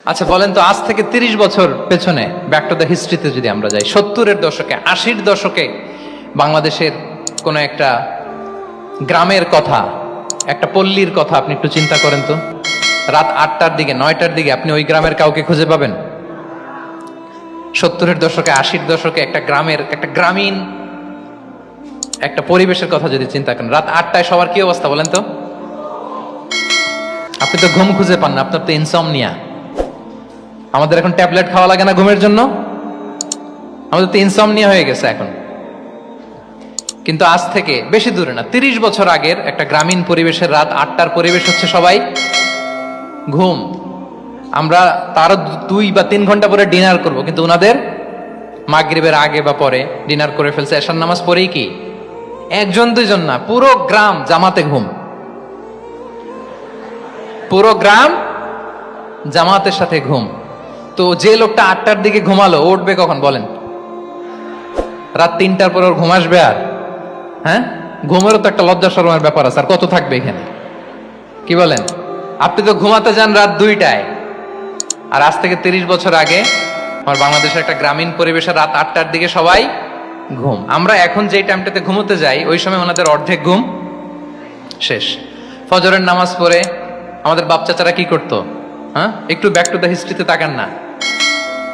আচ্ছা বলেন তো, আজ থেকে 30 বছর পেছনে ব্যাক টু দ্য হিস্ট্রিতে যদি আমরা যাই, 70-এর দশকে, 80-র দশকে বাংলাদেশের কোন একটা গ্রামের কথা, একটা পল্লীর কথা আপনি একটু চিন্তা করেন তো। রাত 8টার দিকে, 9টার দিকে আপনি ওই গ্রামের কাউকে খুঁজে পাবেন? 70-এর দশকে, 80-র দশকে একটা গ্রামের, একটা গ্রামীণ একটা পরিবেশের কথা যদি চিন্তা করেন, রাত 8টায় সবার কি অবস্থা বলেন তো? আপনি তো ঘুম খুঁজে পান না, আপনার তো ইনসমনিয়া। আমাদের এখন ট্যাবলেট খাওয়া লাগে না ঘুমের জন্য? আমাদের তো ইনসমনিয়া হয়ে গেছে এখন। কিন্তু আজ থেকে বেশি দূরে না, 30 বছর আগের একটা গ্রামীণ পরিবেশের রাত 8টার পরিবেশ হচ্ছে সবাই ঘুম। আমরা তারও 2 বা 3 ঘন্টা পরে ডিনার করব, কিন্তু ওনাদের মাগরিবের আগে বা পরে ডিনার করে ফেলছে, এশার নামাজ পড়েই কি 1-2 জন না, পুরো গ্রাম জামাতে ঘুম। পুরো গ্রাম জামাতের সাথে ঘুম। তো যে লোকটা 8টার দিকে ঘুমালো, উঠবে কখন বলেন? রাত 3টার পর ওর ঘুম আসবে? আর হ্যাঁ, ঘুমেরও তো একটা লজ্জা শরমের ব্যাপার আছে। আর কত থাকবে এখানে, কি বলেন? আপনি তো ঘুমাতে যান রাত 2টায়, আর আজ থেকে 30 বছর আগে আমার বাংলাদেশের একটা গ্রামীণ পরিবেশে রাত 8টার দিকে সবাই ঘুম। আমরা এখন যেই টাইমটাতে ঘুমোতে যাই, ওই সময় ওনাদের অর্ধেক ঘুম শেষ। ফজরের নামাজ পড়ে আমাদের বাপ চাচারা কি করতো? হ্যাঁ, একটু ব্যাক টু দ্য হিস্ট্রিতে তাকান না।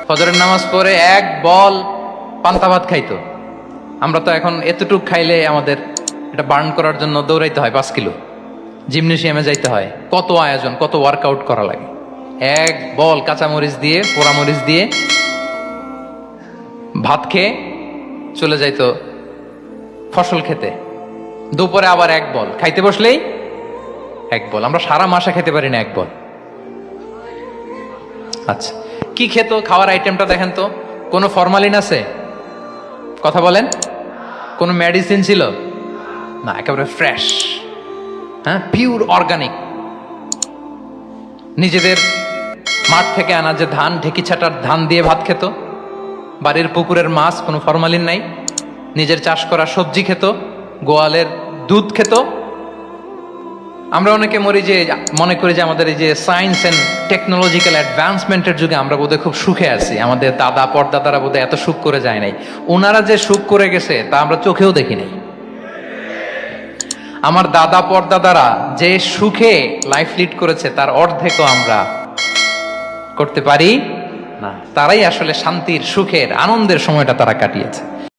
ফজরের নামাজ পড়ে এক বল পান্তা ভাত খাইতো। আমরা তো এখন এতটুক খাইলে আমাদের এটা বার্ন করার জন্য দৌড়াইতে হয় 5 কিলো, জিমনেশিয়ামে যাইতে হয়, কত আয়োজন, কত ওয়ার্কআউট করা লাগে। এক বল কাঁচামরিচ দিয়ে, পোড়ামরিচ দিয়ে ভাত খেয়ে চলে যাইতো ফসল খেতে। দুপুরে আবার এক বল, খাইতে বসলেই এক বল। আমরা সারা মাসে খেতে পারি না এক বল। আচ্ছা, কি খেত? খাওয়ার আইটেমটা দেখেন তো। কোনো ফরমালিন আছে? কথা বলেন। কোনো মেডিসিন ছিল না, একেবারে ফ্রেশ, হ্যাঁ, পিওর অর্গানিক। নিজেদের মাঠ থেকে আনা যে ধান, ঢেকি ছাটার ধান দিয়ে ভাত খেত। বাড়ির পুকুরের মাছ, কোনো ফরমালিন নাই। নিজের চাষ করা সবজি খেত, গোয়ালের দুধ খেত। আমরা অনেকে মনে করি যে আমাদের এই যে সায়েন্স এন্ড টেকনোলজিক্যাল অ্যাডভান্সমেন্টের যুগে আমরা বোধহয় খুব সুখে আছি। আমাদের দাদা পরদাদারা বোধহয় এত সুখ করে যায় নাই। ওনারা যে সুখ করে গেছে তা আমরা চোখেও দেখি নাই। আমার দাদা পরদাদারা যে সুখে লাইফ লিড করেছে, তার অর্ধেকও আমরা করতে পারি না। তারাই আসলে শান্তির, সুখের, আনন্দের সময়টা তারা কাটিয়েছে।